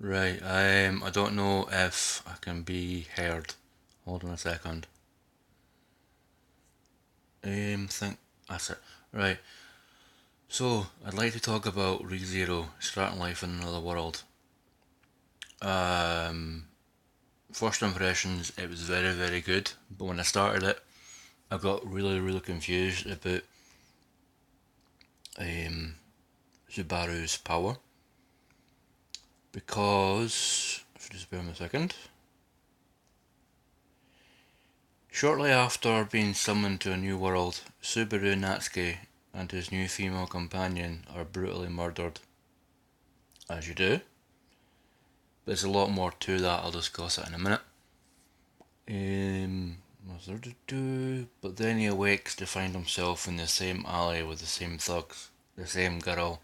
Right, I don't know if I can be heard. Hold on a second. Think that's it. Right, so I'd like to talk about ReZero, starting life in another world. Um, First impressions, it was very, very good, but when I started it, I got really, really confused about um, Subaru's power because, if you just bear me a second, shortly after being summoned to a new world, Subaru Natsuki and his new female companion are brutally murdered, as you do. There's a lot more to that, I'll discuss it in a minute. What's there to do? But then he awakes to find himself in the same alley with the same thugs, the same girl,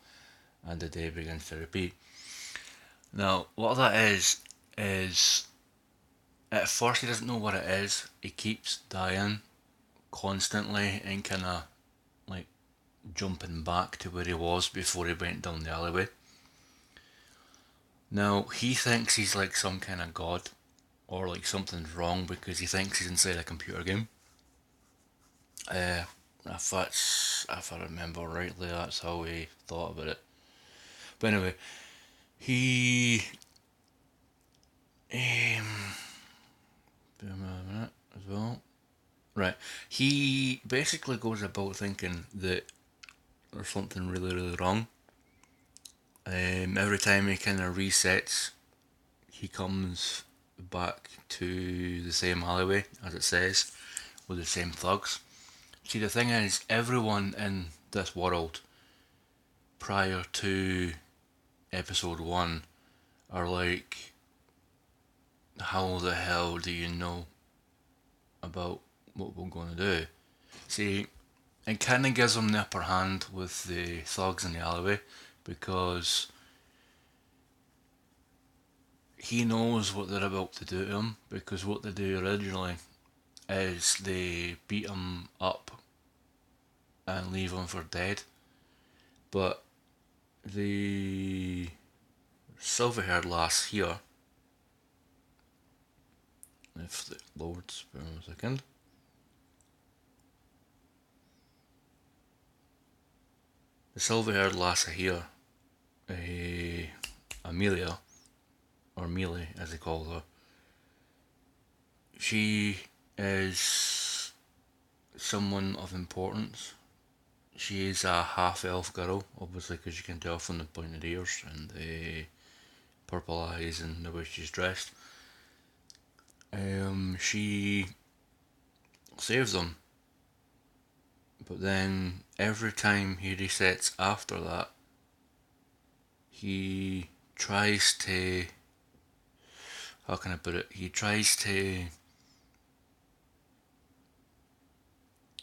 and the day begins to repeat. Now, what that is at first he doesn't know what it is. He keeps dying constantly and kind of like jumping back to where he was before he went down the alleyway. Now, he thinks he's like some kind of god or like something's wrong because he thinks he's inside a computer game. Uh, if I remember rightly, that's how he thought about it. But anyway, he give me a minute as well. Right, he basically goes about thinking that there's something really really wrong. Every time he kind of resets, he comes back to the same alleyway as it says, with the same thugs. See, the thing is, everyone in this world prior to episode 1 are like, how the hell do you know about what we're going to do? See, it kind of gives them the upper hand with the thugs in the alleyway because he knows what they're about to do to him, because what they do originally is they beat him up and leave him for dead. But the silver haired lass here, if the loads, for a second. The silver haired lass here, Amelia, or Mealy as they call her, she is someone of importance. She is a half elf girl, obviously, because you can tell from the pointed ears and the purple eyes and the way she's dressed. She saves them, but then every time he resets after that, he tries to. How can I put it? He tries to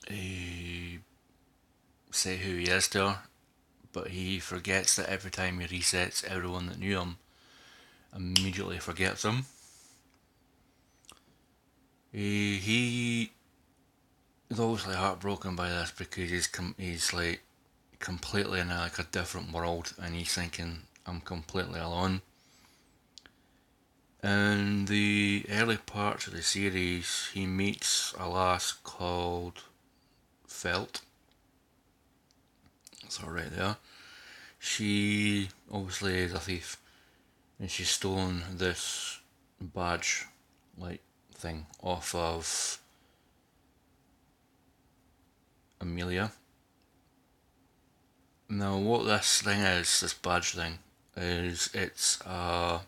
uh, say who he is to her, but he forgets that every time he resets, everyone that knew him immediately forgets him. He is obviously heartbroken by this because he's like completely in like a different world, and he's thinking, I'm completely alone. In the early parts of the series, he meets a lass called Felt. That's right there. She obviously is a thief, and she's stolen this badge like thing off of Amelia. Now, what this thing is, this badge thing, is it's kind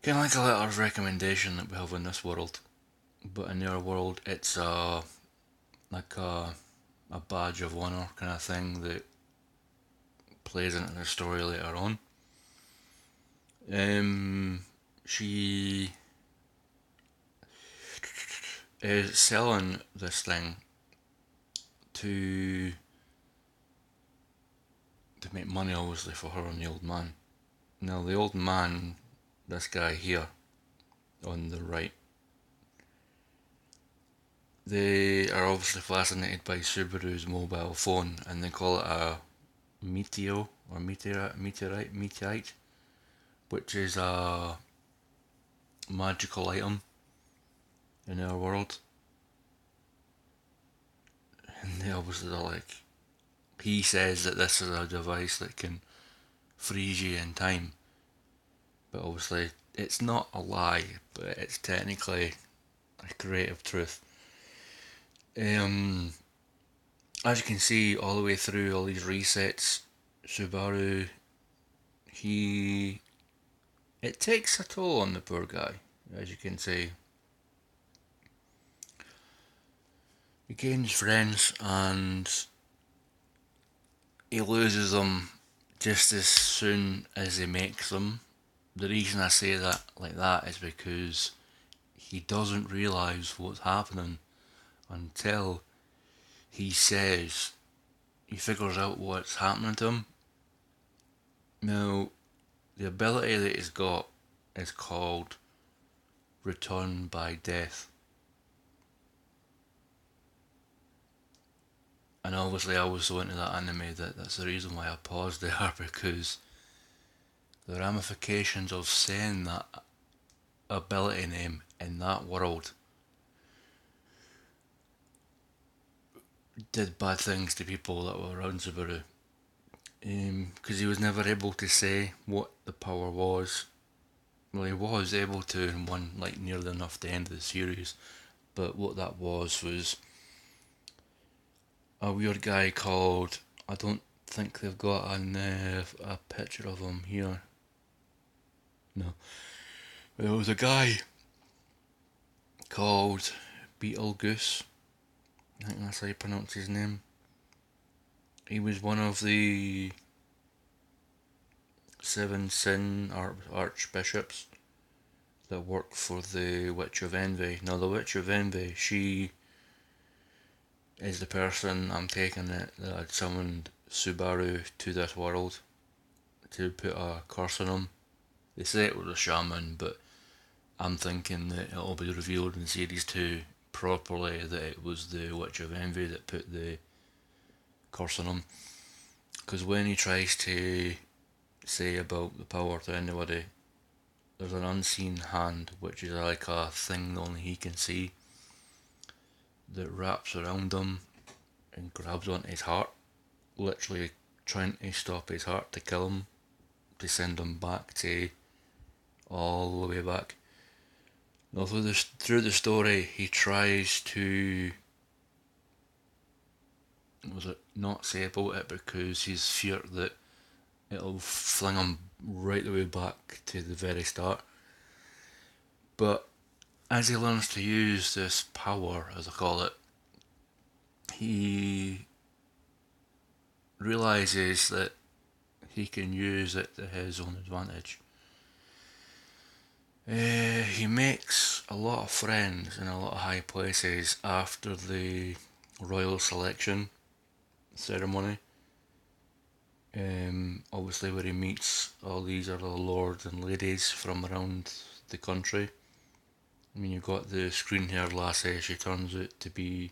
of like a letter of recommendation that we have in this world, but in their world, it's like a badge of honor kind of thing that plays into the story later on. She is selling this thing to make money, obviously, for her and the old man. Now, the old man, this guy here on the right, they are obviously fascinated by Subaru's mobile phone, and they call it a meteorite, which is a magical item in our world. And they obviously are like, he says that this is a device that can freeze you in time, but obviously it's not a lie, but it's technically a creative truth. As you can see, all the way through all these resets, Subaru, he it takes a toll on the poor guy, as you can see. He gains friends and he loses them just as soon as he makes them. The reason I say that like that is because he doesn't realise what's happening until he says he figures out what's happening to him. Now, the ability that he's got is called Return by Death. And obviously I was so into that anime that's the reason why I paused there, because the ramifications of saying that ability name in that world did bad things to people that were around Subaru. Because he was never able to say what the power was. Well, he was able to in one, like, nearly enough the end of the series, but what that was a weird guy called, I don't think they've got a picture of him here. No. There was a guy called Beetlejuice. I think that's how you pronounce his name. He was one of the seven sin archbishops that worked for the Witch of Envy. Now, the Witch of Envy, she is the person, I'm taking it, that had summoned Subaru to this world to put a curse on him. They say it was a shaman, but I'm thinking that it'll be revealed in Series 2 properly that it was the Witch of Envy that put the curse on him. Because when he tries to say about the power to anybody, there's an unseen hand, which is like a thing only he can see, that wraps around him and grabs onto his heart, literally trying to stop his heart to kill him, to send him back to all the way back. Now through the story, he tries to, was it not say about it because he's feared that it'll fling him right the way back to the very start. But as he learns to use this power, as I call it, he realises that he can use it to his own advantage. He makes a lot of friends in a lot of high places after the royal selection ceremony. Obviously where he meets all these other lords and ladies from around the country. I mean, you've got the screen-haired lassie, she turns out to be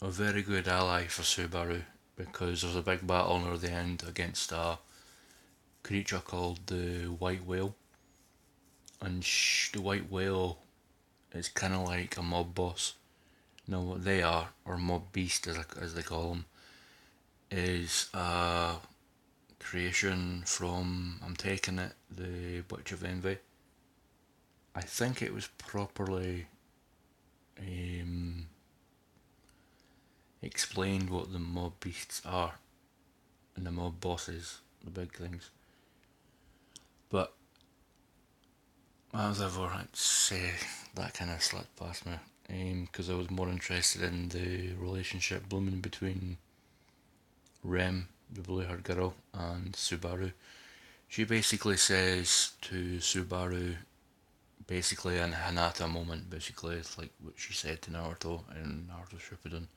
a very good ally for Subaru, because there's a big battle near the end against a creature called the White Whale. And the White Whale is kind of like a mob boss. Now what they are, or mob beast as they call them, is a creation from, I'm taking it, the Witch of Envy. I think it was properly explained what the mob beasts are and the mob bosses, the big things. But as ever, I'd say that kind of slipped past me, because I was more interested in the relationship blooming between Rem, the blue-haired girl, and Subaru. She basically says to Subaru, basically in a Hinata moment, basically, it's like what she said to Naruto in Naruto Shippuden.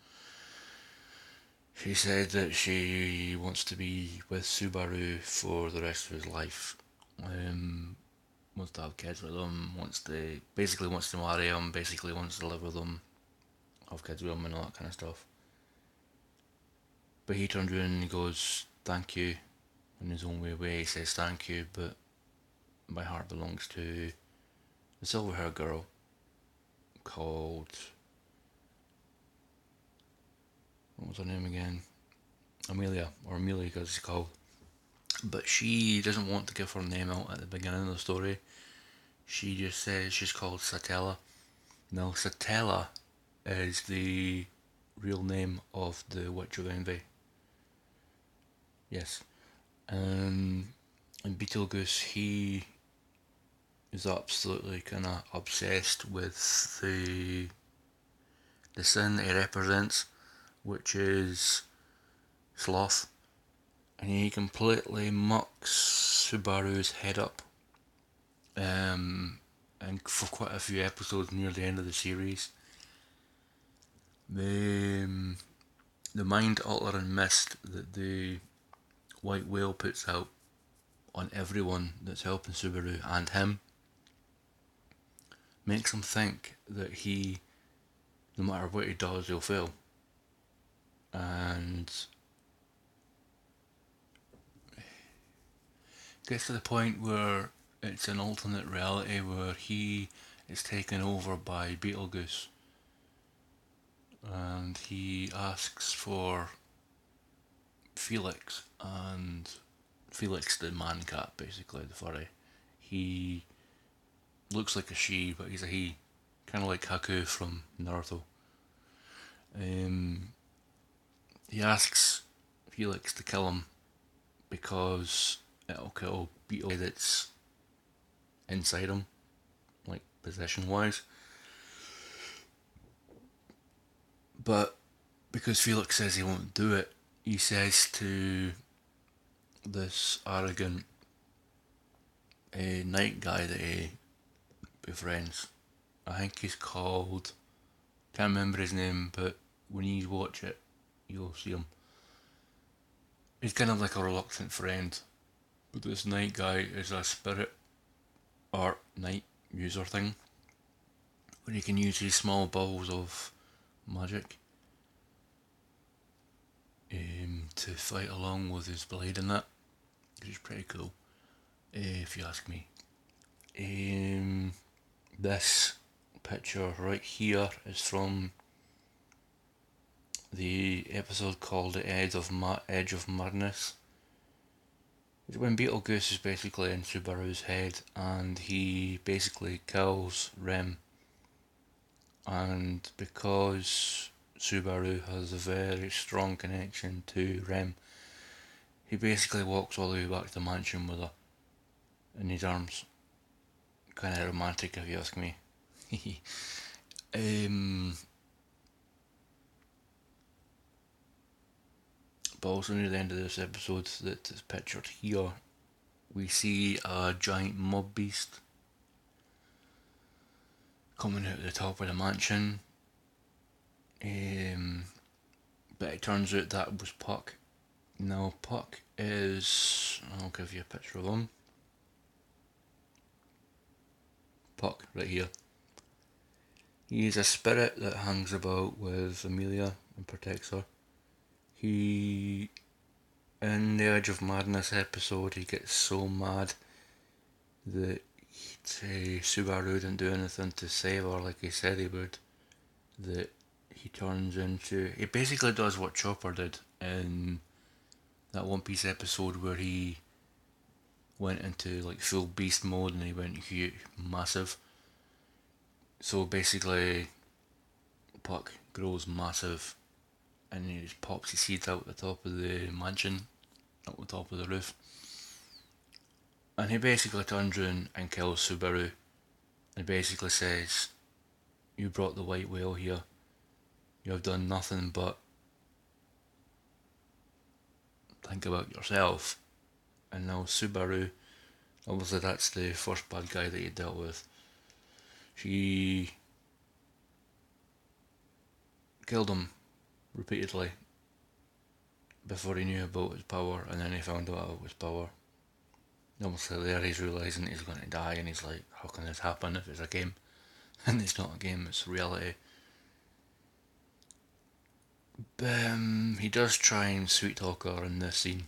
She said that she wants to be with Subaru for the rest of his life. Wants to have kids with him, wants to marry him, basically wants to live with him, have kids with him and all that kind of stuff. But he turns around and he goes, thank you. In his own way, he says thank you, but my heart belongs to the silver haired girl called. What was her name again? Amelia, or Amelia as it's called. But she doesn't want to give her name out at the beginning of the story. She just says she's called Satella. Now, Satella is the real name of the Witch of Envy. Yes. And Beetlejuice, he is absolutely kind of obsessed with the sin he represents, which is sloth. And he completely mucks Subaru's head up. And for quite a few episodes near the end of the series. The mind altering mist that the white whale puts out on everyone that's helping Subaru and him makes him think that he, no matter what he does, he'll fail. And gets to the point where it's an alternate reality where he is taken over by Beetlejuice. And he asks for Felix, and Felix the man cat, basically, the furry. He looks like a she, but he's a he. Kind of like Haku from Naruto. He asks Felix to kill him because it'll kill Beetle that's inside him, like possession wise. But because Felix says he won't do it, he says to this arrogant night guy that he befriends, I think he's called, can't remember his name, but when you watch it, you'll see him. He's kind of like a reluctant friend, but this night guy is a spirit art night user thing, where he can use these small balls of magic to fight along with his blade in that, which is pretty cool, if you ask me. This picture right here is from the episode called The Edge of Madness. It's when Beetlejuice is basically in Subaru's head and he basically kills Rem. And because Subaru has a very strong connection to Rem, he basically walks all the way back to the mansion with her in his arms. Kind of romantic, if you ask me. But also near the end of this episode that is pictured here, we see a giant mob beast coming out of the top of the mansion. But it turns out that was Puck. Now Puck is, I'll give you a picture of him. Puck, right here. He is a spirit that hangs about with Amelia and protects her. He, in the Edge of Madness episode, he gets so mad that Subaru didn't do anything to save her like he said he would, that he turns into, he basically does what Chopper did in that One Piece episode where he went into like full beast mode and he went huge, massive. So basically Puck grows massive and he just pops his seed out the top of the mansion, out the top of the roof. And he basically turns around and kills Subaru and basically says, you brought the white whale here. You have done nothing but think about yourself. And now Subaru, obviously that's the first bad guy that you dealt with. She killed him repeatedly before he knew about his power, and then he found out about his power. Obviously there he's realising he's going to die and he's like, how can this happen if it's a game? And it's not a game, it's reality. He does try and sweet talk her in this scene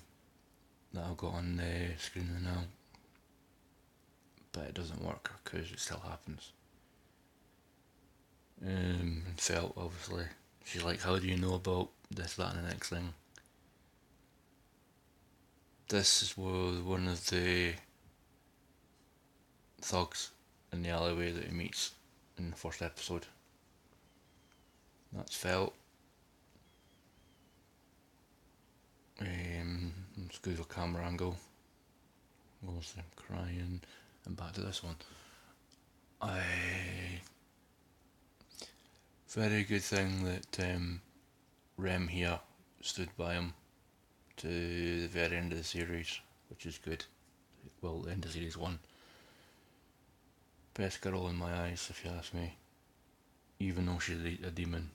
that I've got on the screen now, but it doesn't work because it still happens. And felt obviously. She's like, how do you know about this, that, and the next thing? This is one of the thugs in the alleyway that he meets in the first episode. That's felt. Let's go to camera angle. Obviously, I'm crying. And back to this one. Very good thing that Rem here stood by him to the very end of the series, which is good. Well, the end of series 1. Best girl in my eyes, if you ask me. Even though she's a demon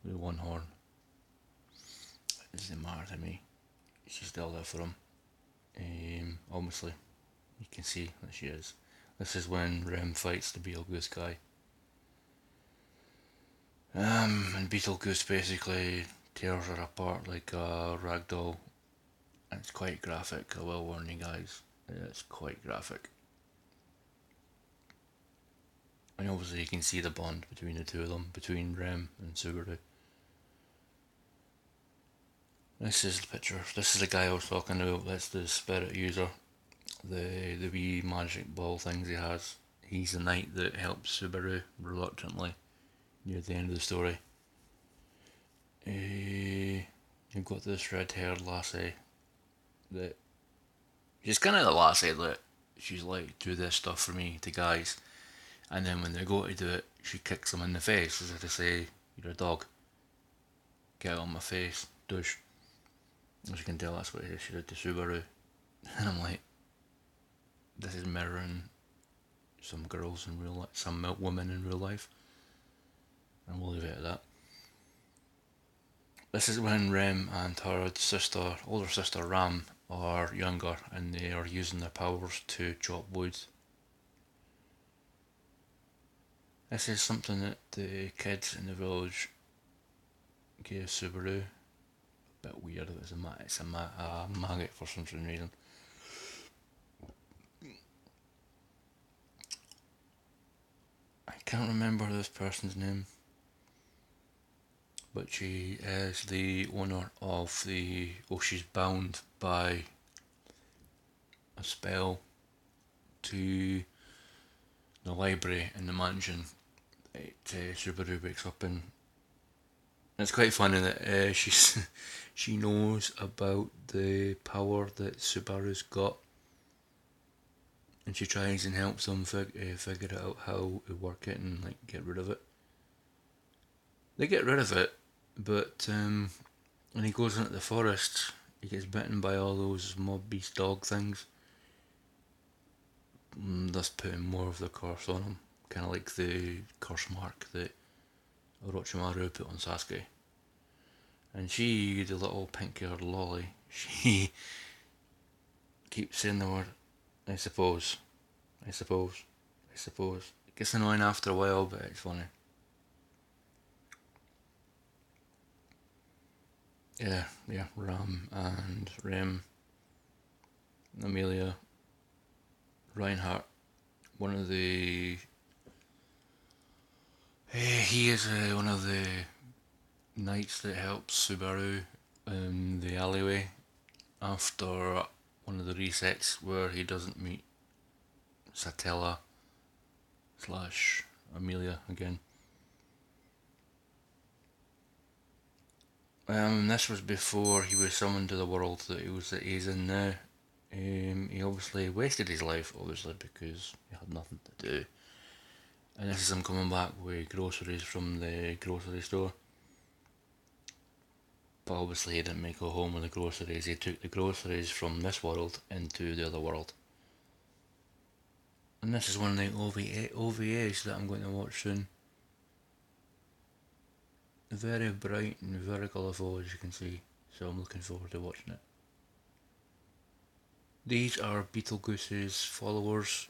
with one horn. It doesn't matter to me. She's still there for him. Obviously, you can see that she is. This is when Rem fights the Beetlejuice guy. And Beetlejuice basically tears her apart like a rag doll. And it's quite graphic, I will warn you guys. It's quite graphic. And obviously you can see the bond between the two of them, between Rem and Subaru. This is the picture. This is the guy I was talking about. That's the spirit user. The wee magic ball things he has. He's the knight that helps Subaru reluctantly near the end of the story. You've got this red-haired lassie that she's kind of the lassie that she's like, do this stuff for me to guys, and then when they go to do it, she kicks them in the face as if to say, you're a dog, get out of my face, douche. As you can tell, that's what she did to Subaru. And I'm like, this is mirroring some girls in real life, some women in real life, and we'll leave it at that. This is when Rem and her sister, older sister Ram, are younger and they are using their powers to chop wood. This is something that the kids in the village gave Subaru. A bit weird, it's a maggot for some reason. I can't remember this person's name, but she is the owner of the. Oh, she's bound by a spell to the library in the mansion that Subaru wakes up in. It's quite funny that she knows about the power that Subaru's got, and she tries and helps them figure out how to work it and like get rid of it. They get rid of it, but when he goes into the forest, he gets bitten by all those mob beast dog things. Thus putting more of the curse on him, kind of like the curse mark that Orochimaru put on Sasuke. And she, the little pink-haired lolly, she keeps saying the word, I suppose. It gets annoying after a while, but it's funny. Yeah, Ram and Rem, Amelia, Reinhardt, one of the. He is one of the knights that helps Subaru in the alleyway after one of the resets where he doesn't meet Satella / Amelia again. This was before he was summoned to the world that he's in now. He obviously wasted his life, because he had nothing to do. And this is him coming back with groceries from the grocery store. But obviously he didn't make a home with the groceries. He took the groceries from this world into the other world. And this is one of the OVAs that I'm going to watch soon. Very bright and very colourful, as you can see, so I'm looking forward to watching it. These are Beetlejuice's followers.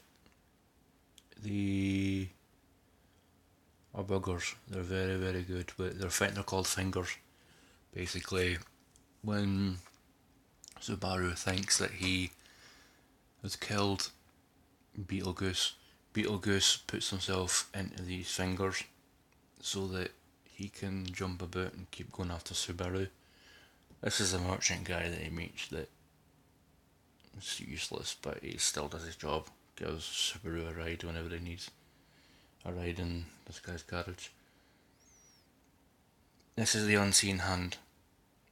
Are buggers. They're very, very good, but they're called fingers. Basically, when Subaru thinks that he has killed Beetlejuice, Beetlejuice puts himself into these fingers so that he can jump about and keep going after Subaru. This is a merchant guy that he meets that is useless, but he still does his job. Gives Subaru a ride whenever he needs a ride in this guy's garage. This is the unseen hand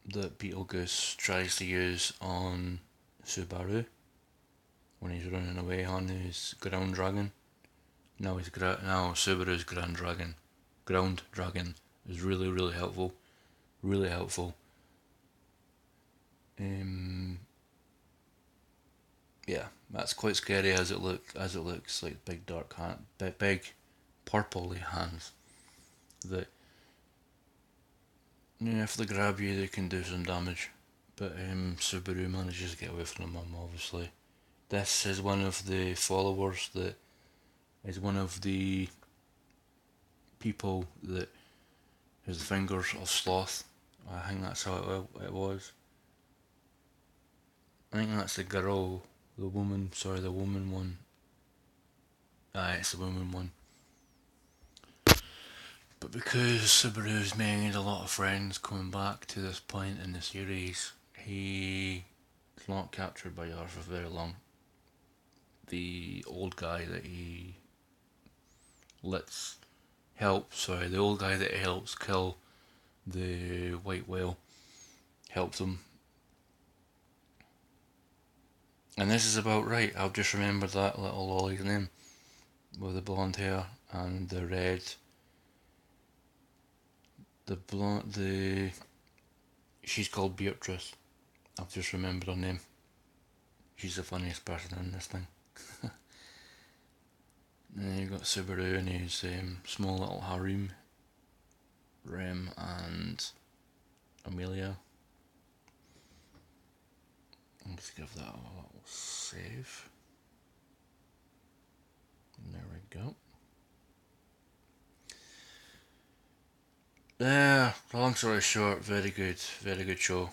that Beetlejuice tries to use on Subaru when he's running away on his ground dragon. Now Subaru's ground dragon is really helpful, really helpful. Yeah, that's quite scary as it looks like big dark hand, big purpley hands that if they grab you they can do some damage. But Subaru manages to get away from them, obviously. This is one of the followers that is one of the people that has the fingers of sloth. I think that's how it was. I think that's the girl, the woman one. Aye, it's the woman one. But because Subaru's made a lot of friends coming back to this point in the series, he is not captured by her for very long. The old guy that he the old guy that he helps kill the white whale helps him. And this is about right. I've just remembered that little lolly's name with the blonde hair and the red. She's called Beatrice. I've just remembered her name. She's the funniest person in this thing. And then you've got Subaru and his small little harem. Rem and Amelia. Let's give that a little save. And there we go. Long story short, very good show.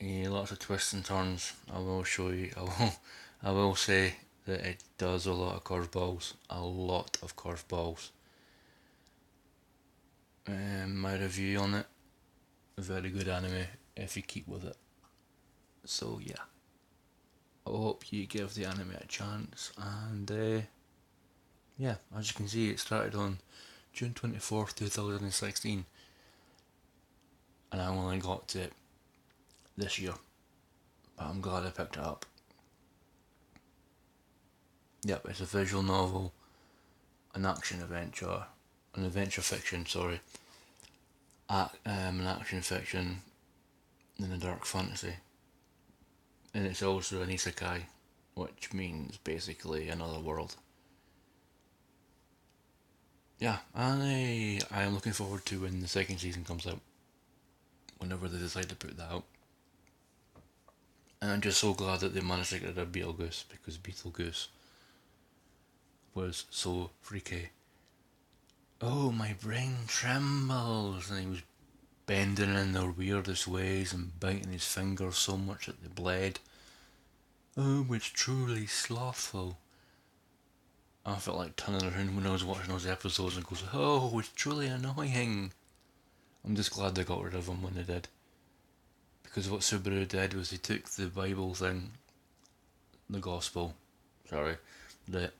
Lots of twists and turns. I will say that it does a lot of curveballs. My review on it, a very good anime if you keep with it. So yeah, I hope you give the anime a chance. And yeah, as you can see, it started on June 24th, 2016. And I only got to it this year. But I'm glad I picked it up. Yep, it's a visual novel, an adventure fiction, an action fiction, and a dark fantasy. And it's also an isekai, which means basically another world. Yeah, and I am looking forward to when the second season comes out, whenever they decide to put that out. And I'm just so glad that they managed to get rid of Beetlejuice, because Beetlejuice was so freaky. Oh, my brain trembles, and he was bending in their weirdest ways and biting his fingers so much that they bled. Oh, it's truly slothful. I felt like turning around when I was watching those episodes and goes, oh, it's truly annoying. I'm just glad they got rid of him when they did. Because what Subaru did was he took the Bible thing, the gospel, that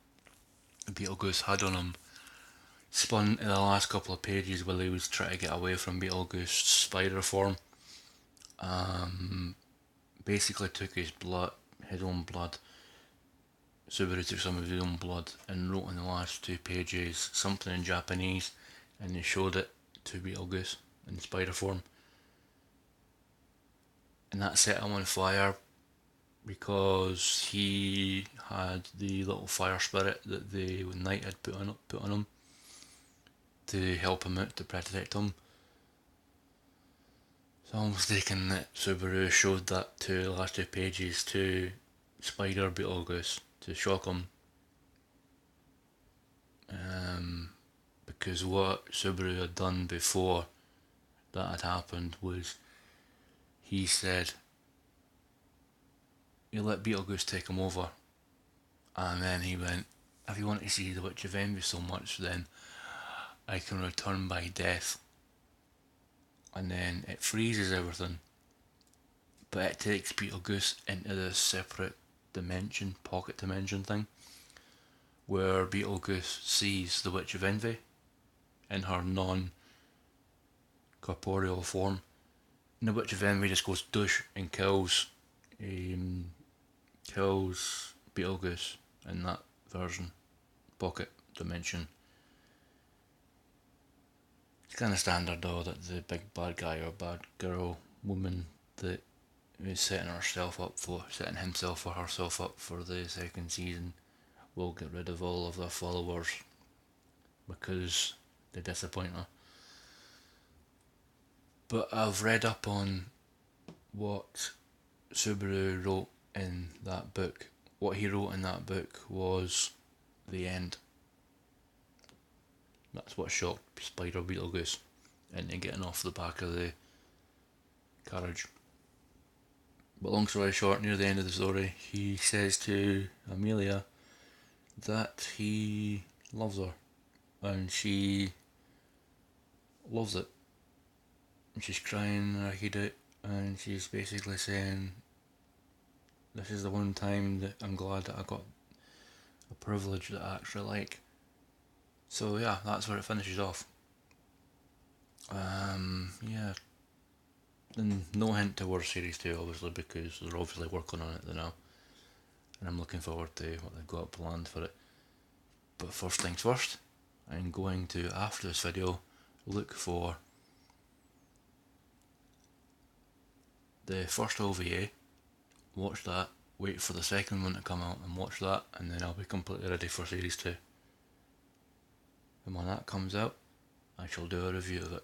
Beetlejuice had on him, spun in the last couple of pages while he was trying to get away from Beetlejuice's spider form. Basically took his own blood. Subaru took some of his own blood and wrote in the last 2 pages something in Japanese, and they showed it to Beetlejuice in spider form. And that set him on fire because he had the little fire spirit that the knight had put on him to help him out, to protect him. So I'm mistaken that Subaru showed that the last 2 pages to Spider Beetlejuice to shock him. Because what Subaru had done before that had happened was he said he let Beetlejuice take him over, and then he went, if you want to see the Witch of Envy so much, then I can return by death. And then it freezes everything, but it takes Beetlejuice into this separate dimension, pocket dimension thing, where Beetlejuice sees the Witch of Envy in her non-corporeal form. And the Witch of Envy just goes douche and kills Beetlejuice in that version, pocket dimension. It's kind of standard though that the big bad guy or bad girl woman that is setting himself up for herself up for the second season will get rid of all of their followers because they disappoint her. But I've read up on what Subaru wrote in that book. What he wrote in that book was the end. That's what shocked Spider Beetlejuice into getting off the back of the carriage. But long story short, near the end of the story, he says to Amelia that he loves her, and she loves it. And she's crying her head out, and she's basically saying, this is the one time that I'm glad that I got a privilege that I actually like. So yeah, that's where it finishes off. Yeah. And no hint towards series 2 obviously, because they're obviously working on it now. And I'm looking forward to what they've got planned for it. But first things first, I'm going to, after this video, look for the first OVA, watch that, wait for the second one to come out and watch that, and then I'll be completely ready for series 2. And when that comes out, I shall do a review of it.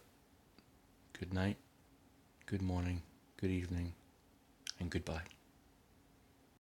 Good night, good morning, good evening, and goodbye.